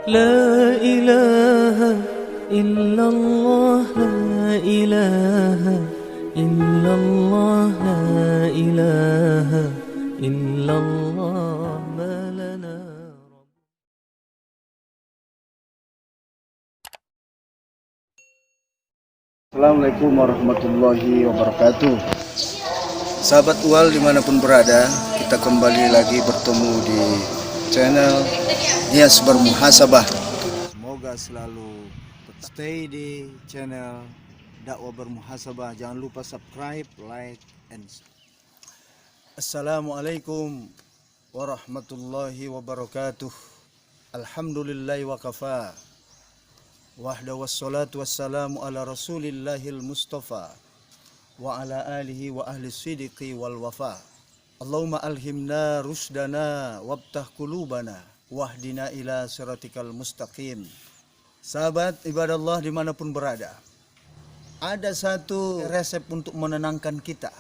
لا إله إلا الله لا إله إلا الله لا إله إلا الله ما لنا Assalamualaikum warahmatullahi wabarakatuh. Sahabat UAL dimanapun berada, kita kembali lagi bertemu di channel Nias Bermuhasabah. Semoga selalu stay di channel Dakwah Bermuhasabah. Jangan lupa subscribe, like, and Assalamualaikum warahmatullahi wabarakatuh. Alhamdulillahi wa kafa. Wahda wassalatu wassalamu ala rasulillahil mustafa wa ala alihi wa ahli siddiqi wal wafa. Allahumma alhimna rusdana wabtah kulubana wahdina ila siratikal mustaqim. Sahabat ibadallah dimanapun berada, ada satu resep untuk menenangkan kita.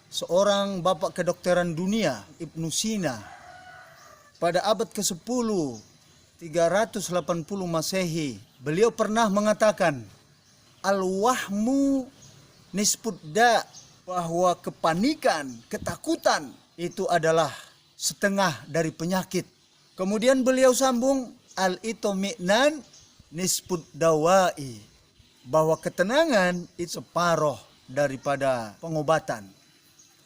Seorang bapak kedokteran dunia, Ibnu Sina, pada abad ke-10 380 Masehi, beliau pernah mengatakan al-wahmu nisfud da, bahwa kepanikan, ketakutan itu adalah setengah dari penyakit. Kemudian beliau sambung al-itmi'nan nisfud dawai, bahwa ketenangan itu separuh daripada pengobatan.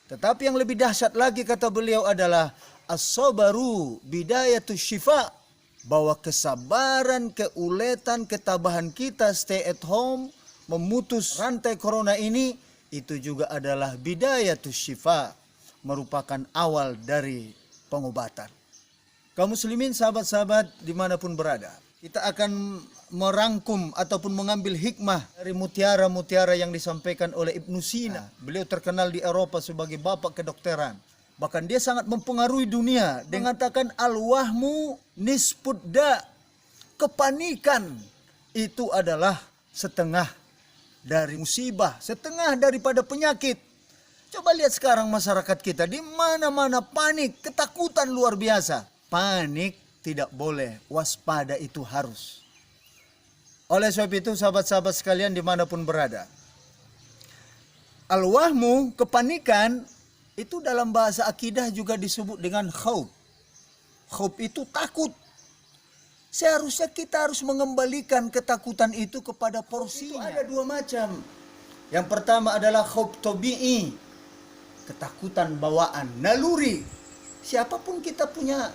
Tetapi yang lebih dahsyat lagi kata beliau adalah as-sabaru bidayatus syifa, bahwa kesabaran, keuletan, ketabahan kita stay at home, memutus rantai corona ini, itu juga adalah bidayatus syifa, merupakan awal dari pengobatan. Kaum muslimin, sahabat-sahabat dimanapun berada, kita akan merangkum ataupun mengambil hikmah dari mutiara-mutiara yang disampaikan oleh Ibnu Sina. Beliau terkenal di Eropa sebagai bapak kedokteran. Bahkan dia sangat mempengaruhi dunia. Dia mengatakan al-wahmu nisfud da, kepanikan itu adalah setengah dari musibah, setengah daripada penyakit. Coba lihat sekarang masyarakat kita, di mana-mana panik, ketakutan luar biasa. Panik tidak boleh, waspada itu harus. Oleh sebab itu sahabat-sahabat sekalian dimanapun berada, al-wahmu, kepanikan, itu dalam bahasa akidah juga disebut dengan khauf. Khauf itu takut. Seharusnya kita harus mengembalikan ketakutan itu kepada porsinya. Itu ada dua macam. Yang pertama adalah khauf tabi'i, ketakutan bawaan, naluri. Siapapun kita punya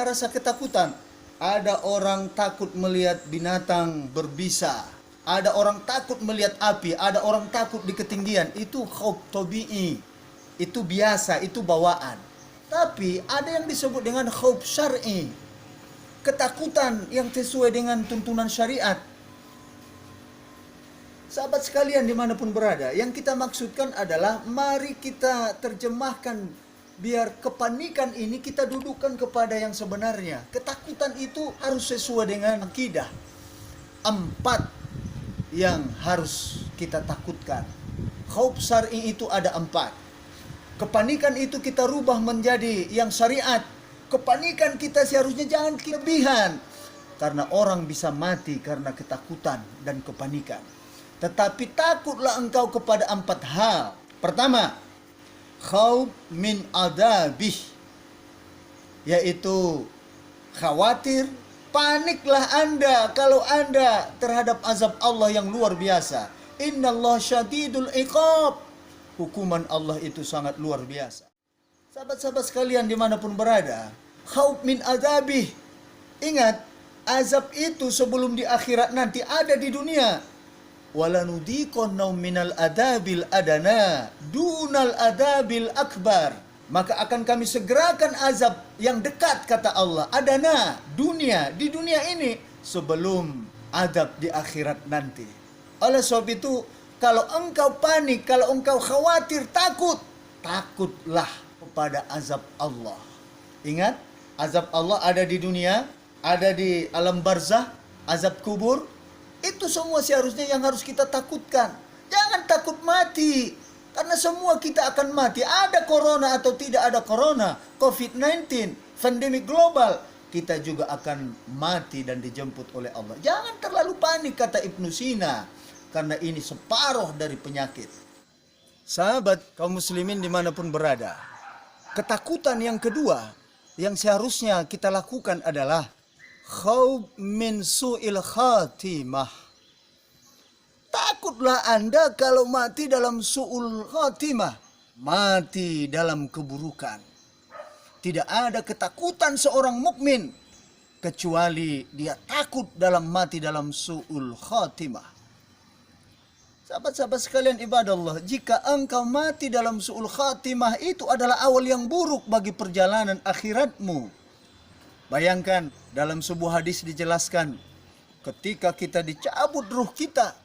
rasa ketakutan. Ada orang takut melihat binatang berbisa. Ada orang takut melihat api. Ada orang takut di ketinggian. Itu khauf tabi'i. Itu biasa, itu bawaan. Tapi ada yang disebut dengan khauf syar'i, ketakutan yang sesuai dengan tuntunan syariat. Sahabat sekalian dimanapun berada, yang kita maksudkan adalah mari kita terjemahkan, biar kepanikan ini kita dudukkan kepada yang sebenarnya. Ketakutan itu harus sesuai dengan akidah. 4 yang harus kita takutkan. Khauf syar'i itu ada 4. Kepanikan itu kita rubah menjadi yang syariat. Kepanikan kita seharusnya jangan kelebihan. Karena orang bisa mati karena ketakutan dan kepanikan. Tetapi takutlah engkau kepada 4 hal. Pertama, khauf min adabih, yaitu khawatir, paniklah Anda kalau Anda terhadap azab Allah yang luar biasa. Innallaha syadidul iqab. Hukuman Allah itu sangat luar biasa. Sahabat-sahabat sekalian dimanapun berada, khauf min azabih. Ingat, azab itu sebelum di akhirat nanti ada di dunia. Walanudhiqannahum minal adabil adana dunal adabil akbar. Maka akan kami segerakan azab yang dekat, kata Allah. Adana, dunia, di dunia ini sebelum azab di akhirat nanti. Oleh sebab itu, kalau engkau panik, kalau engkau khawatir, takutlah kepada azab Allah. Ingat, azab Allah ada di dunia, ada di alam barzah, azab kubur. Itu semua seharusnya yang harus kita takutkan. Jangan takut mati, karena semua kita akan mati. Ada corona atau tidak ada corona, COVID-19, pandemi global, kita juga akan mati dan dijemput oleh Allah. Jangan terlalu panik, kata Ibnu Sina, karena ini separuh dari penyakit. Sahabat kaum muslimin dimanapun berada, ketakutan yang kedua yang seharusnya kita lakukan adalah khauf min su'il khatimah. Takutlah Anda kalau mati dalam su'ul khatimah, mati dalam keburukan. Tidak ada ketakutan seorang mukmin kecuali dia takut dalam mati dalam su'ul khatimah. Sahabat-sahabat sekalian ibadallah, jika engkau mati dalam su'ul khatimah, itu adalah awal yang buruk bagi perjalanan akhiratmu. Bayangkan, dalam sebuah hadis dijelaskan, ketika kita dicabut ruh kita,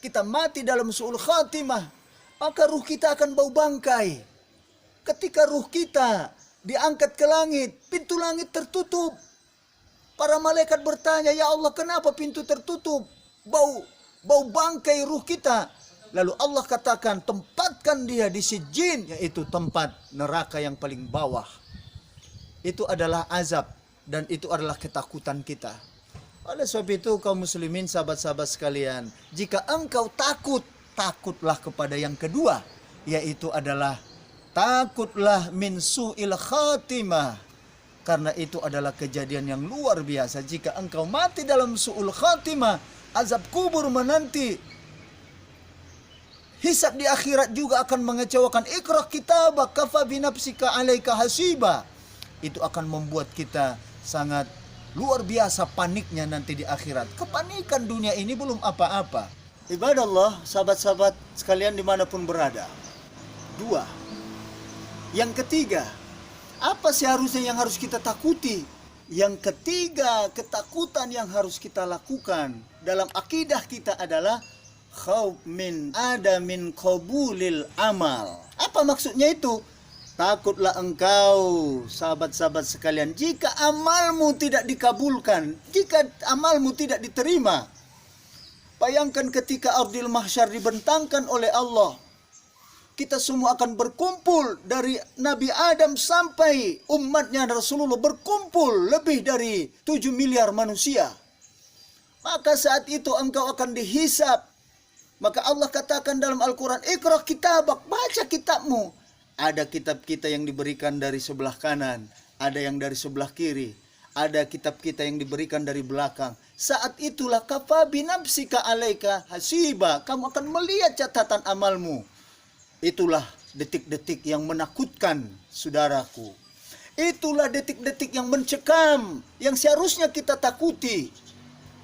kita mati dalam su'ul khatimah, maka ruh kita akan bau bangkai. Ketika ruh kita diangkat ke langit, pintu langit tertutup. Para malaikat bertanya, ya Allah, kenapa pintu tertutup? Bau bangkai ruh kita. Lalu Allah katakan, tempatkan dia di sijin, yaitu tempat neraka yang paling bawah. Itu adalah azab dan itu adalah ketakutan kita. Oleh sebab itu kaum muslimin, sahabat-sahabat sekalian, jika engkau takut, takutlah kepada yang kedua, yaitu adalah takutlah min su'il khatimah. Karena itu adalah kejadian yang luar biasa. Jika engkau mati dalam su'ul khatimah, azab kubur menanti. Hisab di akhirat juga akan mengecewakan. Iqra kitabak kafa binafsika alaika hasiba. Itu akan membuat kita sangat luar biasa paniknya nanti di akhirat. Kepanikan dunia ini belum apa-apa. Ibadallah, sahabat-sahabat sekalian dimanapun berada. Dua. Yang ketiga, apa seharusnya yang harus kita takuti? Yang ketiga, ketakutan yang harus kita lakukan dalam akidah kita adalah khauf min adamin qabulil amal. Apa maksudnya itu? Takutlah engkau, sahabat-sahabat sekalian, jika amalmu tidak dikabulkan, jika amalmu tidak diterima. Bayangkan ketika ardil mahsyar dibentangkan oleh Allah, kita semua akan berkumpul dari Nabi Adam sampai umatnya Rasulullah, berkumpul lebih dari 7 miliar manusia. Maka saat itu engkau akan dihisab. Maka Allah katakan dalam Al-Quran, Iqra kitabak, baca kitabmu. Ada kitab kita yang diberikan dari sebelah kanan, ada yang dari sebelah kiri, ada kitab kita yang diberikan dari belakang. Saat itulah kafa binafsika alaika hasiba, kamu akan melihat catatan amalmu. Itulah detik-detik yang menakutkan, saudaraku. Itulah detik-detik yang mencekam, yang seharusnya kita takuti.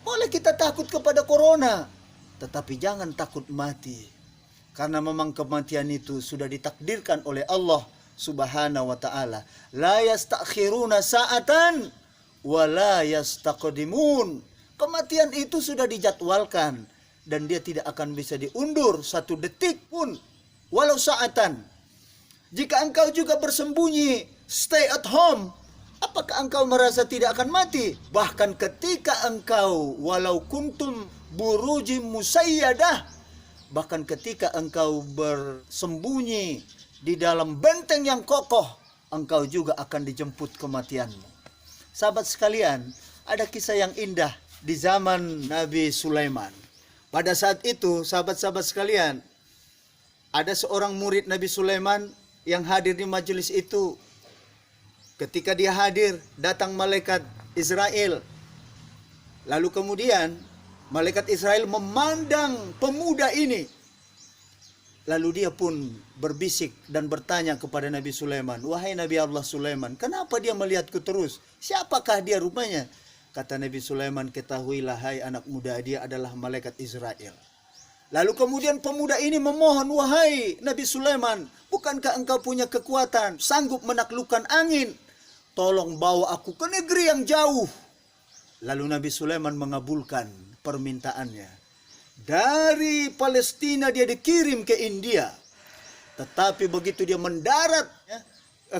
Boleh kita takut kepada corona, tetapi jangan takut mati. Karena memang kematian itu sudah ditakdirkan oleh Allah Subhanahu wa ta'ala. La yastakhiruna sa'atan wa la yastaqdimun. Kematian itu sudah dijadwalkan dan dia tidak akan bisa diundur satu detik pun, walau sa'atan. Jika engkau juga bersembunyi, stay at home, apakah engkau merasa tidak akan mati? Bahkan ketika engkau walau kuntum burujim musayyadah, bahkan ketika engkau bersembunyi di dalam benteng yang kokoh, engkau juga akan dijemput kematianmu. Sahabat sekalian, ada kisah yang indah di zaman Nabi Sulaiman. Pada saat itu, sahabat-sahabat sekalian, ada seorang murid Nabi Sulaiman yang hadir di majelis itu. Ketika dia hadir, datang malaikat Israel. Lalu kemudian malaikat Israel memandang pemuda ini. Lalu dia pun berbisik dan bertanya kepada Nabi Sulaiman, wahai Nabi Allah Sulaiman, kenapa dia melihatku terus? Siapakah dia rupanya? Kata Nabi Sulaiman, ketahuilah hai anak muda, dia adalah malaikat Israel. Lalu kemudian pemuda ini memohon, wahai Nabi Sulaiman, bukankah engkau punya kekuatan, sanggup menaklukkan angin? Tolong bawa aku ke negeri yang jauh. Lalu Nabi Sulaiman mengabulkan permintaannya. Dari Palestina dia dikirim ke India. Tetapi begitu dia mendarat,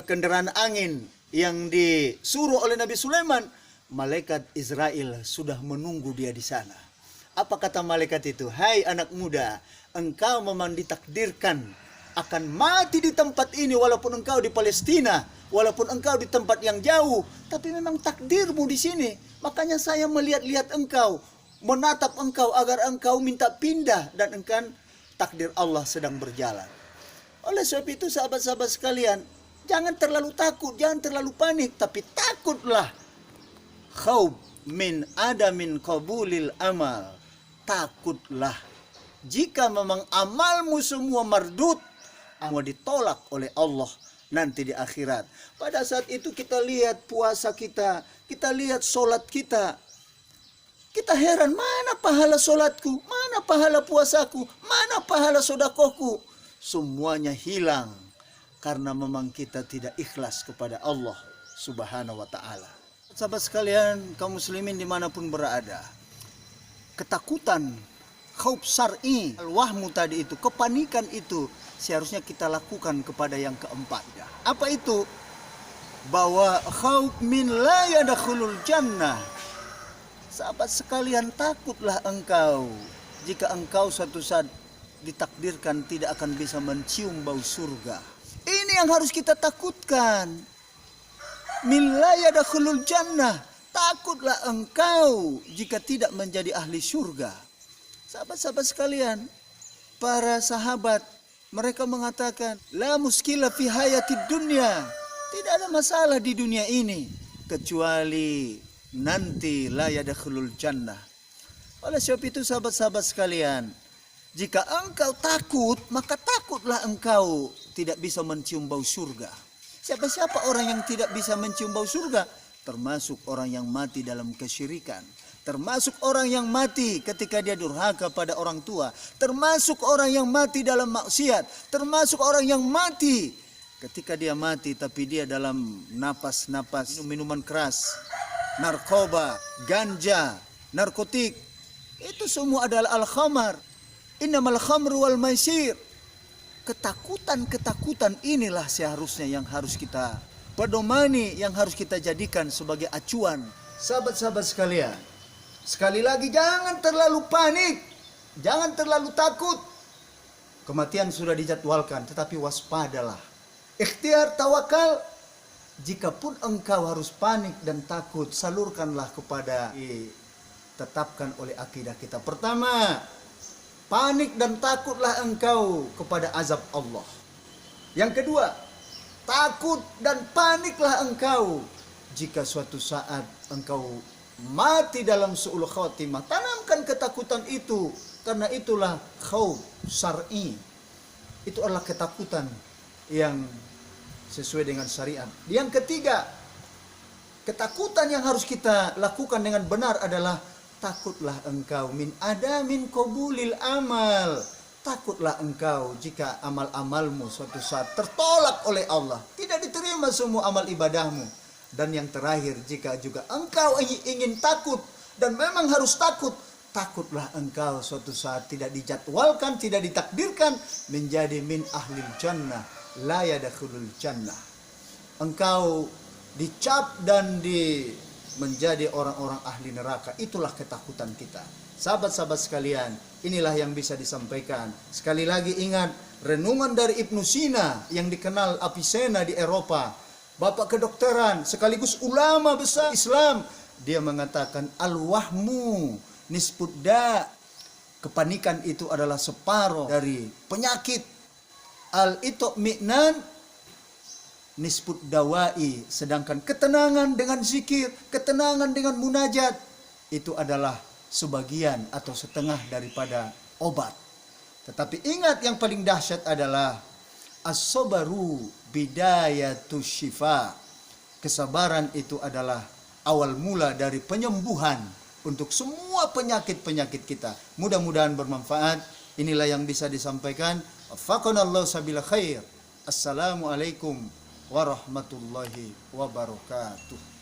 kendaraan angin yang disuruh oleh Nabi Sulaiman, malaikat Israel sudah menunggu dia di sana. Apa kata malaikat itu? Hai anak muda, engkau memang ditakdirkan akan mati di tempat ini walaupun engkau di Palestina, walaupun engkau di tempat yang jauh, tapi memang takdirmu di sini. Makanya saya melihat-lihat engkau, menatap engkau agar engkau minta pindah dan engkau takdir Allah sedang berjalan. Oleh sebab itu sahabat-sahabat sekalian, jangan terlalu takut, jangan terlalu panik, tapi takutlah. Khauf min adamin qabulil amal. Takutlah jika memang amalmu semua mardud, semua ditolak oleh Allah nanti di akhirat. Pada saat itu kita lihat puasa kita lihat solat kita heran, mana pahala solatku, mana pahala puasaku, mana pahala sodakohku. Semuanya hilang karena memang kita tidak ikhlas kepada Allah Subhanahu wa ta'ala. Sahabat sekalian, kaum muslimin dimanapun berada, ketakutan, khauf syar'i, al-wahmu tadi itu, kepanikan itu seharusnya kita lakukan kepada yang keempat. Apa itu? Bahwa khauf min la yadkhulul jannah. Sahabat sekalian, takutlah engkau jika engkau suatu saat ditakdirkan tidak akan bisa mencium bau surga. Ini yang harus kita takutkan. Min la yadkhulul jannah. Takutlah engkau jika tidak menjadi ahli surga. Sahabat-sahabat sekalian, para sahabat mereka mengatakan, la muskila fi hayatid dunya. Tidak ada masalah di dunia ini kecuali nanti la yadkhulul jannah. Oleh sebab itu sahabat-sahabat sekalian, jika engkau takut, maka takutlah engkau tidak bisa mencium bau surga. Siapa-siapa orang yang tidak bisa mencium bau surga? Termasuk orang yang mati dalam kesyirikan. Termasuk orang yang mati ketika dia durhaka pada orang tua. Termasuk orang yang mati dalam maksiat. Termasuk orang yang mati ketika dia mati tapi dia dalam napas-napas minuman keras, narkoba, ganja, narkotik. Itu semua adalah al-khamar. Innamal khamru wal maisir. Ketakutan-ketakutan inilah seharusnya yang harus kita pedomani, yang harus kita jadikan sebagai acuan. Sahabat-sahabat sekalian, sekali lagi jangan terlalu panik, jangan terlalu takut. Kematian sudah dijadwalkan, tetapi waspadalah. Ikhtiar tawakal. Jikapun engkau harus panik dan takut, salurkanlah kepada ditetapkan oleh akidah kita. Pertama, panik dan takutlah engkau kepada azab Allah. Yang kedua, takut dan paniklah engkau jika suatu saat engkau mati dalam su'ul khatimah. Tanamkan ketakutan itu, karena itulah khauf syar'i. Itu adalah ketakutan yang sesuai dengan syariat. Yang ketiga, ketakutan yang harus kita lakukan dengan benar adalah takutlah engkau min adamin qabulil amal. Takutlah engkau jika amal-amalmu suatu saat tertolak oleh Allah, tidak diterima semua amal ibadahmu. Dan yang terakhir, jika juga engkau ingin takut dan memang harus takut, takutlah engkau suatu saat tidak dijadwalkan, tidak ditakdirkan menjadi min ahlil jannah, la yadkhulul jannah. Engkau dicap dan menjadi orang-orang ahli neraka. Itulah ketakutan kita. Sahabat-sahabat sekalian, inilah yang bisa disampaikan. Sekali lagi ingat, renungan dari Ibnu Sina yang dikenal Avicenna di Eropa, bapak kedokteran sekaligus ulama besar Islam. Dia mengatakan al-wahmu nisfudda. Kepanikan itu adalah separuh dari penyakit. Al-itmi'nan nisfud dawai. Sedangkan ketenangan dengan zikir, ketenangan dengan munajat, itu adalah sebagian atau setengah daripada obat. Tetapi ingat, yang paling dahsyat adalah as-sabaru bidayatus syifa. Kesabaran itu adalah awal mula dari penyembuhan untuk semua penyakit-penyakit kita. Mudah-mudahan bermanfaat. Inilah yang bisa disampaikan. Wafaqanallahu sabila khair. Assalamualaikum warahmatullahi wabarakatuh.